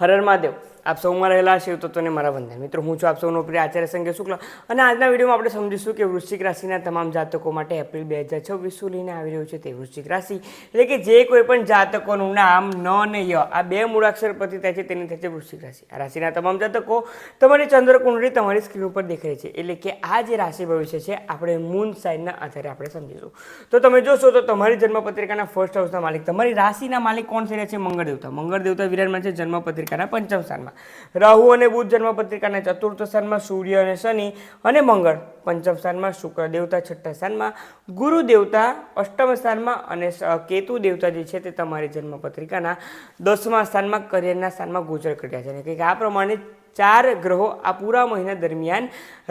હર હર મહાદેવ। આપ સૌમાં રહેલા શિવતત્વને મારા વંદન। મિત્રો, હું છું આપ સૌનો પ્રિય આચાર્ય સંજય શુક્લ અને આજના વિડીયોમાં આપણે સમજીશું કે વૃશ્ચિક રાશિના તમામ જાતકો માટે એપ્રિલ 2026 લઈને આવી રહ્યું છે તે વૃશ્ચિક રાશિ એટલે કે જે કોઈ પણ જાતકોનું નામ ન અને ય આ બે મૂળાક્ષર પરથી થાય છે તેની થાય છે વૃશ્ચિક રાશિ। આ રાશિના તમામ જાતકો તમારી ચંદ્ર કુંડળી તમારી સ્ક્રીન ઉપર દેખાય છે એટલે કે આ જે રાશિ ભવિષ્ય છે આપણે મૂન સાઇનના આધારે આપણે સમજીશું। તો તમે જોશો તો તમારી જન્મપત્રિકાના ફર્સ્ટ હાઉસના માલિક તમારી રાશિના માલિક કોણ થઈ રહ્યા છે? મંગળ દેવતા। મંગળ દેવતા વિરાજમાન છે જન્મપત્રિકાના પંચમ સ્થાનમાં। રાહુ અને બુધ જન્મપત્રિકાના ચતુર્થ સ્થાનમાં, સૂર્ય અને શનિ અને મંગળ પંચમ સ્થાનમાં, શુક્ર દેવતા છઠ્ઠા સ્થાનમાં, ગુરુ દેવતા અષ્ટમ સ્થાનમાં અને કેતુ દેવતા જે છે તે તમારી જન્મપત્રિકાના 10મા સ્થાનમાં કરિયરના સ્થાનમાં ગોચર કરી રહ્યા છે। અને કંઈક આ પ્રમાણે 4 ગ્રહો આ પૂરા મહિના દરમિયાન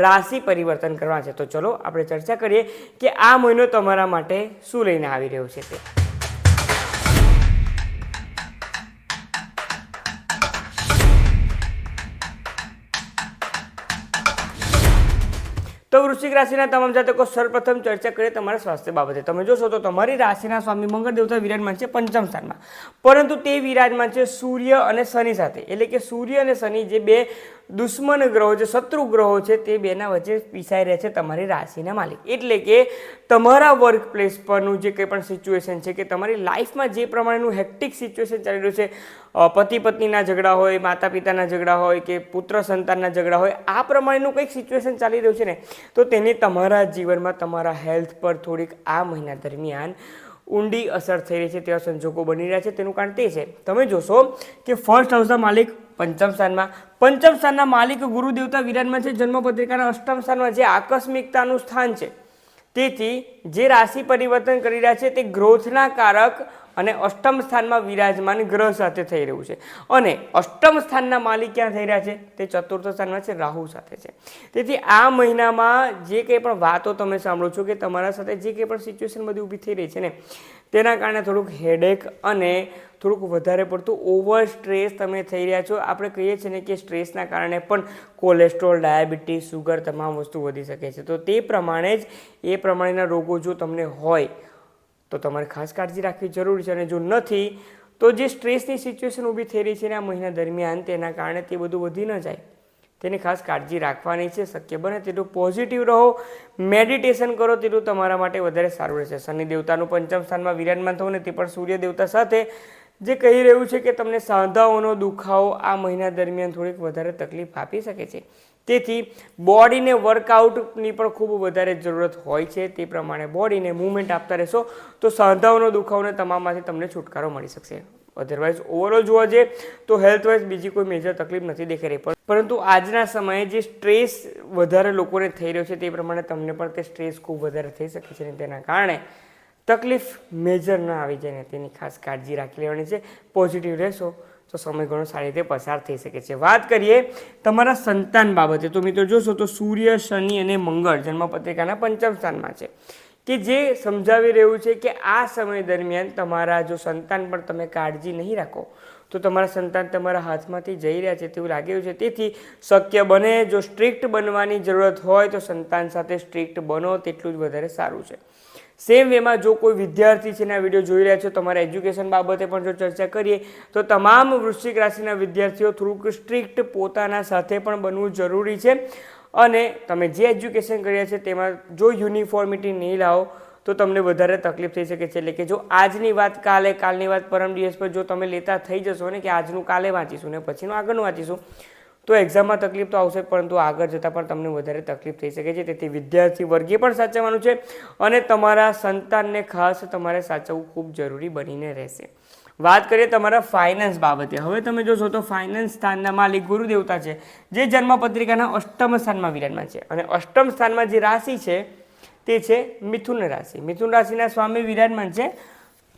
રાશિ પરિવર્તન કરવા છે। તો ચલો આપણે ચર્ચા કરીએ કે આ મહિનો તમારા માટે શું લઈને આવી રહ્યો છે તે। તો વૃશ્ચિક રાશિના તમામ જાતકો સર્વપ્રથમ ચર્ચા કરીએ તમારા સ્વાસ્થ્ય બાબતે। તમે જોશો તો તમારી રાશિના સ્વામી મંગળ દેવતા વિરાજમાન છે પંચમ સ્થાનમાં, પરંતુ તે વિરાજમાન છે સૂર્ય અને શનિ સાથે। એટલે કે સૂર્ય અને શનિ જે બે દુશ્મન ગ્રહો છે, શત્રુ ગ્રહો છે, તે બેના વચ્ચે પીસાઈ રહે છે તમારી રાશિના માલિક। એટલે કે તમારા વર્ક પ્લેસ પરનું જે કંઈ પણ સિચ્યુએશન છે કે તમારી લાઈફમાં જે પ્રમાણેનું હેક્ટિક સિચ્યુએશન ચાલી રહ્યું છે, પતિ પત્નીના ઝઘડા હોય, માતા પિતાના ઝઘડા હોય કે પુત્ર સંતાનના ઝઘડા હોય, આ પ્રમાણેનું કંઈક સિચ્યુએશન ચાલી રહ્યું છે ને, તો તેની તમારા જીવનમાં તમારા હેલ્થ પર થોડીક આ મહિના દરમિયાન ઊંડી અસર થઈ રહી છે તેવા સંજોગો બની રહ્યા છે। તેનું કારણ તે છે, તમે જોશો કે ફર્સ્ટ હાઉસના માલિક પંચમ સ્થાનમાં, પંચમ સ્થાનના માલિક ગુરુ દેવતા વિરાજમાન છે જન્મપત્રિકાના અષ્ટમ સ્થાનમાં, જે આકસ્મિકતાનું સ્થાન છે। તેથી જે રાશિ પરિવર્તન કરી રહ્યા છે તે ગ્રોથના કારક અને અષ્ટમ સ્થાનમાં વિરાજમાન ગ્રહ સાથે થઈ રહ્યું છે। અને અષ્ટમ સ્થાનના માલિક ક્યાં થઈ રહ્યા છે? તે ચતુર્થ સ્થાનમાં છે, રાહુ સાથે છે। તેથી આ મહિનામાં જે કંઈ પણ વાતો તમે સાંભળો છો કે તમારા સાથે જે કંઈ પણ સિચ્યુએશન બધી ઊભી થઈ રહી છે ને, તેના કારણે થોડુંક હેડેક અને થોડુંક વધારે પડતું ઓવર સ્ટ્રેસ તમે થઈ રહ્યા છો। આપણે કહીએ છીએ ને કે સ્ટ્રેસના કારણે પણ કોલેસ્ટ્રોલ, ડાયાબિટીસ, સુગર તમામ વસ્તુ વધી શકે છે। તો તે પ્રમાણે જ એ પ્રમાણેના રોગો જો તમને હોય તો તમારે ખાસ કાળજી રાખવી જરૂરી છે। અને જો નથી તો જે સ્ટ્રેસની સિચ્યુએશન ઊભી થઈ રહી છે ને આ મહિના દરમિયાન, તેના કારણે તે બધું વધી ન જાય તેની ખાસ કાળજી રાખવાની છે। શક્ય બને તેટલું પોઝિટિવ રહો, મેડિટેશન કરો તેટલું તમારા માટે વધારે સારું રહેશે। શનિ દેવતાનું પંચમ સ્થાનમાં વિરાજમાન થવું ને તે પણ સૂર્ય દેવતા સાથે, જે કહી રહ્યું છે કે તમને સાંધાઓનો દુખાવો આ મહિના દરમિયાન થોડીક વધારે તકલીફ આપી શકે છે। તેથી બોડીને વર્કઆઉટની પણ ખૂબ વધારે જરૂરત હોય છે। તે પ્રમાણે બોડીને મૂવમેન્ટ આપતા રહેશો તો સાંધાઓનો દુખાવોને તમામમાંથી તમને છુટકારો મળી શકશે। અધરવાઇઝ ઓવરઓલ જોવા જઈએ તો હેલ્થ વાઇઝ બીજી કોઈ મેજર તકલીફ નથી દેખાઈ રહી, પરંતુ આજના સમયે જે સ્ટ્રેસ વધારે લોકોને થઈ રહ્યો છે તે પ્રમાણે તમને પણ તે સ્ટ્રેસ ખૂબ વધારે થઈ શકે છે અને તેના કારણે તકલીફ મેજર ન આવી જાય ને તેની ખાસ કાળજી રાખી લેવાની છે। પોઝિટિવ રહેશો તો સમય ઘણો સારી રીતે પસાર થઈ શકે છે। વાત કરીએ તમારા સંતાન બાબતે તો મિત્રો જોશો તો સૂર્ય, શનિ અને મંગળ જન્મપત્રિકાના પંચમ સ્થાનમાં છે, કે જે સમજાવી રહ્યું છે કે આ સમય દરમિયાન તમારા જો સંતાન પર તમે કાળજી નહીં રાખો તો તમારા સંતાન તમારા હાથમાંથી જઈ રહ્યા છે તેવું લાગી રહ્યું છે। તેથી શક્ય બને જો સ્ટ્રિક્ટ બનવાની જરૂરત હોય તો સંતાન સાથે સ્ટ્રિક્ટ બનો તેટલું જ વધારે સારું છે। સેમ વેમાં જો કોઈ વિદ્યાર્થી છે ને આ વિડીયો જોઈ રહ્યા છો, તમારા એજ્યુકેશન બાબતે પણ જો ચર્ચા કરીએ તો તમામ વૃશ્ચિક રાશિના વિદ્યાર્થીઓ થોડુંક સ્ટ્રિક્ટ પોતાના સાથે પણ બનવું જરૂરી છે। અને તમે જે એજ્યુકેશન કર્યા છે તેમાં જો યુનિફોર્મિટી નહીં લાવો તો તમને વધારે તકલીફ થઈ શકે છે। એટલે કે જો આજની વાત કાલે, કાલની વાત પરમ દિવસ પર જો તમે લેતા થઈ જશો ને કે આજનું કાલે વાંચીશું ને પછીનું આગળનું વાંચીશું તો એક્ઝામમાં તકલીફ તો આવશે, પરંતુ આગળ જતાં પણ તમને વધારે તકલીફ થઈ શકે છે। તેથી વિદ્યાર્થી વર્ગે પણ સાચવવાનું છે અને તમારા સંતાનને ખાસ તમારે સાચવવું ખૂબ જરૂરી બનીને રહેશે। વાત કરીએ તમારા ફાઇનાન્સ બાબતે। હવે તમે જોશો તો ફાઇનાન્સ સ્થાનના માલિક ગુરુ દેવતા છે, જે જન્મપત્રિકાના અષ્ટમ સ્થાનમાં વિરાજમાન છે। અને અષ્ટમ સ્થાનમાં જે રાશિ છે તે છે મિથુન રાશિ। મિથુન રાશિના સ્વામી વિરાજમાન છે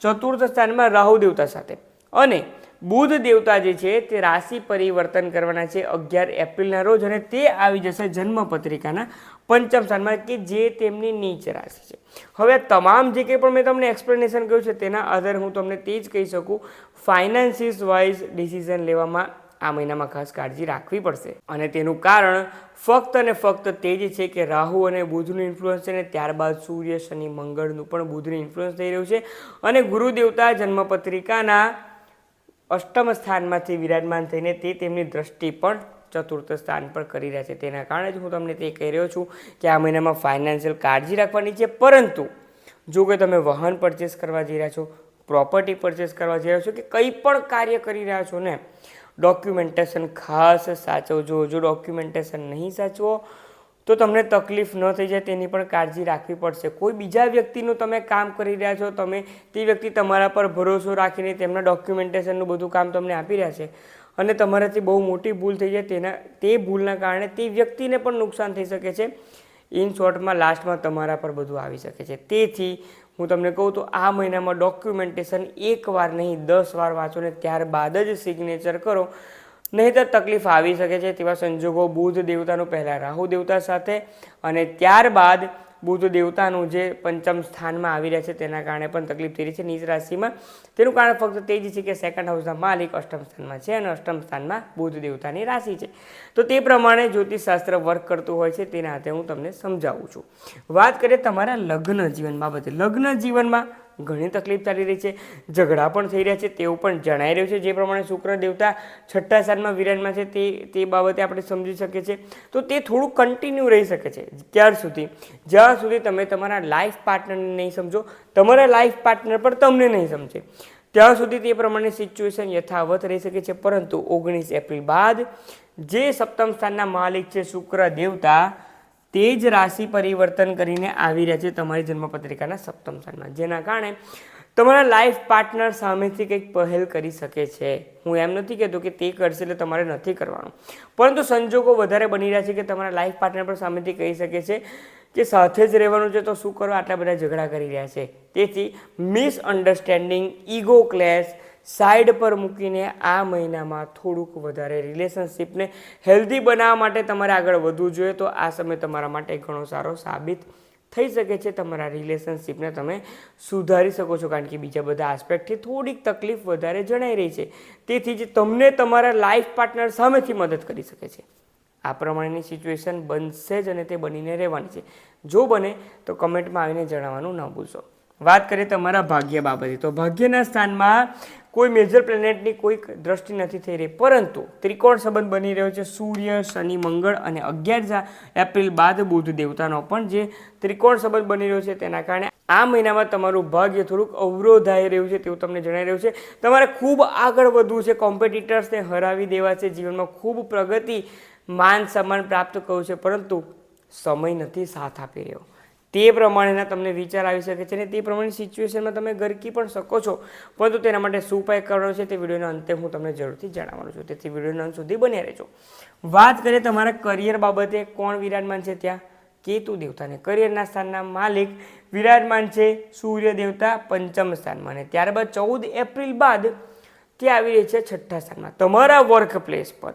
ચતુર્થ સ્થાનમાં રાહુ દેવતા સાથે। અને બુધ દેવતા જે છે તે રાશિ પરિવર્તન કરવાના છે 11 એપ્રિલના રોજ, અને તે આવી જશે જન્મપત્રિકાના પંચમ સ્થાનમાં, કે જે તેમની નીચ રાશિ છે। હવે તમામ જે કંઈ પણ મેં તમને એક્સપ્લેનેશન કહ્યું છે તેના આધારે હું તમને તે જ કહી શકું, ફાઇનાન્સીસ વાઇઝ ડિસિઝન લેવામાં આ મહિનામાં ખાસ કાળજી રાખવી પડશે। અને તેનું કારણ ફક્ત અને ફક્ત તે જ છે કે રાહુ અને બુધનું ઇન્ફ્લુઅન્સ છે ને ત્યારબાદ સૂર્ય, શનિ, મંગળનું પણ બુધનું ઇન્ફ્લુઅન્સ થઈ રહ્યું છે। અને ગુરુ દેવતા જન્મપત્રિકાના અષ્ટમ સ્થાનમાંથી વિરાજમાન થઈને તે તેમની દ્રષ્ટિ પણ ચતુર્થ સ્થાન પર કરી રહ્યા છે. તેના કારણે જ હું તમને તે કહી રહ્યો છું કે આ મહિનામાં ફાઇનાન્શિયલ કાળજી રાખવાની છે. પરંતુ જો કે તમે વાહન પરચેસ કરવા જઈ રહ્યા છો, પ્રોપર્ટી પરચેસ કરવા જઈ રહ્યા છો કે કંઈ પણ કાર્ય કરી રહ્યા છો ને, ડોક્યુમેન્ટેશન ખાસ સાચવજો. જો ડોક્યુમેન્ટેશન નહીં સાચવો તો તમને તકલીફ ન થઈ જાય તેની પણ કાળજી રાખવી પડશે. કોઈ બીજા વ્યક્તિનું તમે કામ કરી રહ્યા છો, તમે તે વ્યક્તિ તમારા પર ભરોસો રાખીને તેમના ડોક્યુમેન્ટેશનનું બધું કામ તમને આપી રહ્યા છે અને તમારાથી બહુ મોટી ભૂલ થઈ જાય, તે ભૂલના કારણે તે વ્યક્તિને પણ નુકસાન થઈ શકે છે. ઇન શોર્ટમાં લાસ્ટમાં તમારા પર બધું આવી શકે છે. તેથી હું તમને કહું તો આ મહિનામાં ડોક્યુમેન્ટેશન એકવાર નહીં 10 વાર વાંચો ને ત્યારબાદ જ સિગ્નેચર કરો, નહીંતર તકલીફ આવી શકે છે. તેવા સંજોગો બુધ દેવતાનું પહેલાં રાહુ દેવતા સાથે અને ત્યારબાદ બુધ દેવતાનું જે પંચમ સ્થાનમાં આવી રહ્યા છે તેના કારણે પણ તકલીફ થઈ રહી છે નીચ રાશિમાં. તેનું કારણ ફક્ત તે જ છે કે સેકન્ડ હાઉસના માલિક અષ્ટમ સ્થાનમાં છે અને અષ્ટમ સ્થાનમાં બુધ દેવતાની રાશિ છે. તો તે પ્રમાણે જ્યોતિષશાસ્ત્ર વર્ક કરતું હોય છે, તેના હાથે હું તમને સમજાવું છું. વાત કરીએ તમારા લગ્ન જીવન બાબતે. લગ્ન જીવનમાં ઘણી તકલીફ ચાલી રહી છે, ઝઘડા પણ થઈ રહ્યા છે તેવું પણ જણાઈ રહ્યું છે. જે પ્રમાણે શુક્ર દેવતા છઠ્ઠા સ્થાનમાં વિરાજમાં છે તે બાબતે આપણે સમજી શકીએ છીએ. તો તે થોડું કન્ટિન્યુ રહી શકે છે. જ્યાં સુધી તમે તમારા લાઈફ પાર્ટનરને નહીં સમજો, તમારા લાઈફ પાર્ટનર પણ તમને નહીં સમજે, ત્યાં સુધી તે પ્રમાણે સિચ્યુએશન યથાવત રહી શકે છે. પરંતુ 19 એપ્રિલ બાદ જે સપ્તમ સ્થાનના માલિક છે શુક્ર દેવતા, તે જ રાશિ પરિવર્તન કરીને આવી રહ્યા છે તમારી જન્મપત્રિકાના સપ્તમ સ્થાનમાં, જેના કારણે તમારા લાઈફ પાર્ટનર સામેથી કંઈક પહેલ કરી શકે છે. હું એમ નથી કહેતો કે તે કરશે એટલે તમારે નથી કરવાનું, પરંતુ સંજોગો વધારે બની રહ્યા છે કે તમારા લાઈફ પાર્ટનર પણ સામેથી કહી શકે છે કે સાથે જ રહેવાનું છે તો શું કરો, આટલા બધા ઝઘડા કરી રહ્યા છે. તેથી મિસઅન્ડરસ્ટેન્ડિંગ, ઈગો ક્લેશ સાઈડ પર મૂકીને આ મહિનામાં થોડુંક વધારે રિલેશનશિપને હેલ્ધી બનાવવા માટે તમારે આગળ વધવું જોઈએ. તો આ સમય તમારા માટે ઘણો સારો સાબિત થઈ શકે છે. તમારા રિલેશનશિપને તમે સુધારી શકો છો, કારણ કે બીજા બધા આસ્પેક્ટથી થોડીક તકલીફ વધારે જણાઈ રહી છે. તેથી જ તમને તમારા લાઈફ પાર્ટનર સામેથી મદદ કરી શકે છે. આ પ્રમાણેની સિચ્યુએશન બનશે જ અને તે બનીને રહેવાની છે. જો બને તો કમેન્ટમાં આવીને જણાવવાનું ન ભૂલશો. વાત કરીએ તમારા ભાગ્ય બાબતે. તો ભાગ્યના સ્થાનમાં કોઈ મેજર પ્લેનેટની કોઈ દ્રષ્ટિ નથી થઈ રહી, પરંતુ ત્રિકોણ સંબંધ બની રહ્યો છે સૂર્ય, શનિ, મંગળ અને 11 એપ્રિલ બાદ બુધ દેવતાનો પણ જે ત્રિકોણ સંબંધ બની રહ્યો છે. તેના કારણે આ મહિનામાં તમારું ભાગ્ય થોડુંક અવરોધાઈ રહ્યું છે તેવું તમને જણાઈ રહ્યું છે. તમારે ખૂબ આગળ વધવું છે, કોમ્પિટિટર્સને હરાવી દેવા છે, જીવનમાં ખૂબ પ્રગતિ, માન સન્માન પ્રાપ્ત કરવું છે, પરંતુ સમય નથી સાથ આપી રહ્યો. તે પ્રમાણેના તમને વિચાર આવી શકે છે અને તે પ્રમાણેની સિચ્યુએશનમાં તમે ગરકી પણ શકો છો. પરંતુ તેના માટે શું ઉપાય કરવાનો છે તે વિડીયોના અંતે હું તમને જરૂરથી જણાવવાનું છું. તેથી વિડીયોના અંત સુધી બન્યા રહેજો. વાત કરીએ તમારા કરિયર બાબતે. કોણ વિરાજમાન છે ત્યાં? કેતુ દેવતાને કરિયરના સ્થાનના માલિક વિરાજમાન છે સૂર્ય દેવતા પંચમ સ્થાનમાં, અને ત્યારબાદ 14 એપ્રિલ બાદ તે આવી રહી છે છઠ્ઠા સ્થાનમાં. તમારા વર્ક પ્લેસ પર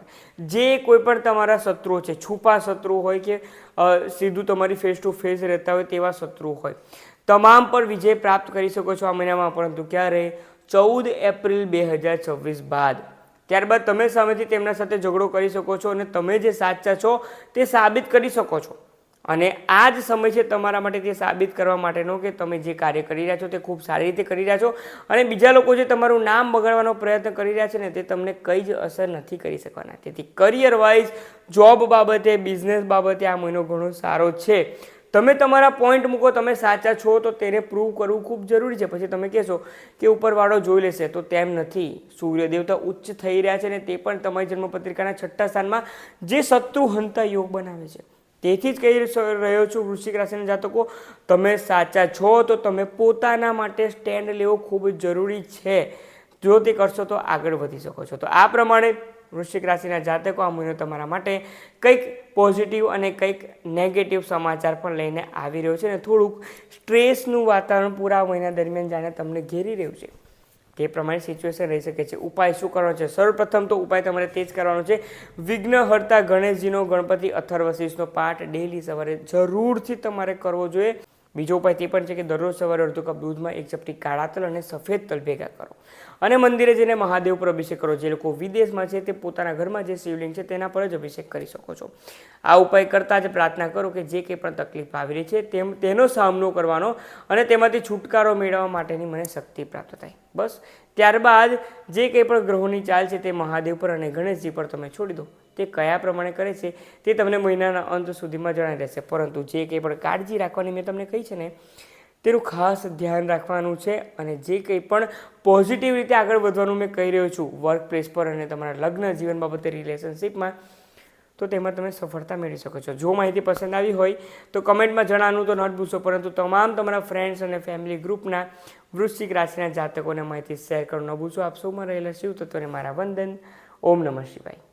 જે કોઈ પણ તમારા શત્રુઓ છે, છુપા શત્રુઓ હોય કે સીધું તમારી ફેસ ટુ ફેસ રહેતા હોય તેવા શત્રુઓ હોય, તમામ પર વિજય પ્રાપ્ત કરી શકો છો આ મહિનામાં. પરંતુ ક્યારે? 14 એપ્રિલ 2026 બાદ. ત્યારબાદ તમે સામેથી તેમના સાથે ઝઘડો કરી શકો છો અને તમે જે સાચા છો તે સાબિત કરી શકો છો. અને આ જ સમય છે તમારા માટે તે સાબિત કરવા માટેનો કે તમે જે કાર્ય કરી રહ્યા છો તે ખૂબ સારી રીતે કરી રહ્યા છો અને બીજા લોકો જે તમારું નામ બગાડવાનો પ્રયત્ન કરી રહ્યા છે ને તે તમને કંઈ જ અસર નથી કરી શકવાના. તેથી કરિયર વાઇઝ, જોબ બાબતે, બિઝનેસ બાબતે આ મહિનો ઘણો સારો છે. તમે તમારા પોઈન્ટ મૂકો, તમે સાચા છો તો તેને પ્રૂવ કરવું ખૂબ જરૂરી છે. પછી તમે કહેશો કે ઉપરવાળો જોઈ લેશે, તો તેમ નથી. સૂર્ય દેવતા ઉચ્ચ થઈ રહ્યા છે અને તે પણ તમારી જન્મપત્રિકાના છઠ્ઠા સ્થાનમાં જે શત્રુ હંતા યોગ બનાવે છે. તેથી જ કહી રહ્યો છું વૃશ્ચિક રાશિના જાતકો, તમે સાચા છો તો તમે પોતાના માટે સ્ટેન્ડ લેવો ખૂબ જરૂરી છે. જો તે કરશો તો આગળ વધી શકો છો. તો આ પ્રમાણે વૃશ્ચિક રાશિના જાતકો આ મહિનો તમારા માટે કંઈક પોઝિટિવ અને કંઈક નેગેટિવ સમાચાર પણ લઈને આવી રહ્યો છે અને થોડુંક સ્ટ્રેસનું વાતાવરણ પૂરા મહિના દરમિયાન જાણે તમને ઘેરી રહ્યું છે. તે પ્રમાણે સિચ્યુએશન રહી શકે છે. ઉપાય શું કરવાનો છે? સર્વપ્રથમ તો ઉપાય તમારે તે જ કરવાનો છે. વિઘ્નહર્તા ગણેશજીનો, ગણપતિ અથર્વશીર્ષનો પાઠ ડેલી સવારે જરૂરથી તમારે કરવો જોઈએ. બીજો ઉપાય તે પણ છે કે દરરોજ સવારે અડધો કપ દૂધમાં 1 ચપટી કાળા તલ અને સફેદ તલ ભેગા કરો અને મંદિરે જઈને મહાદેવ પર અભિષેક કરો. જે લોકો વિદેશમાં છે તે પોતાના ઘરમાં જે શિવલિંગ છે તેના પર જ અભિષેક કરી શકો છો. આ ઉપાય કરતાં જ પ્રાર્થના કરો કે જે કંઈ પણ તકલીફ આવી રહી છે તેનો સામનો કરવાનો અને તેમાંથી છુટકારો મેળવવા માટેની મને શક્તિ પ્રાપ્ત થાય. બસ ત્યારબાદ જે કંઈ પણ ગ્રહોની ચાલ છે તે મહાદેવ પર અને ગણેશજી પર તમે છોડી દો. તે કયા પ્રમાણે કરે છે તે તમને મહિનાના અંત સુધીમાં જણાઈ રહેશે. પરંતુ જે કંઈ પણ કાળજી રાખવાની મેં તમને કહી છે ને તેનું ખાસ ધ્યાન રાખવાનું છે. અને જે કંઈ પણ પોઝિટિવ રીતે આગળ વધવાનું મેં કહી રહ્યો છું વર્ક પ્લેસ પર અને તમારા લગ્ન જીવન બાબતે રિલેશનશિપમાં, તો તેમાં તમે સફળતા મેળવી શકો છો. જો માહિતી પસંદ આવી હોય તો કમેન્ટમાં જણાવવાનું તો ન ભૂલશો, પરંતુ તમામ તમારા ફ્રેન્ડ્સ અને ફેમિલી ગ્રુપના વૃશ્ચિક રાશિના જાતકોને માહિતી શેર કરવાનું ન ભૂલશો. આપ સૌમાં રહેલા શિવ તત્વને મારા વંદન. ઓમ નમઃ શિવાય.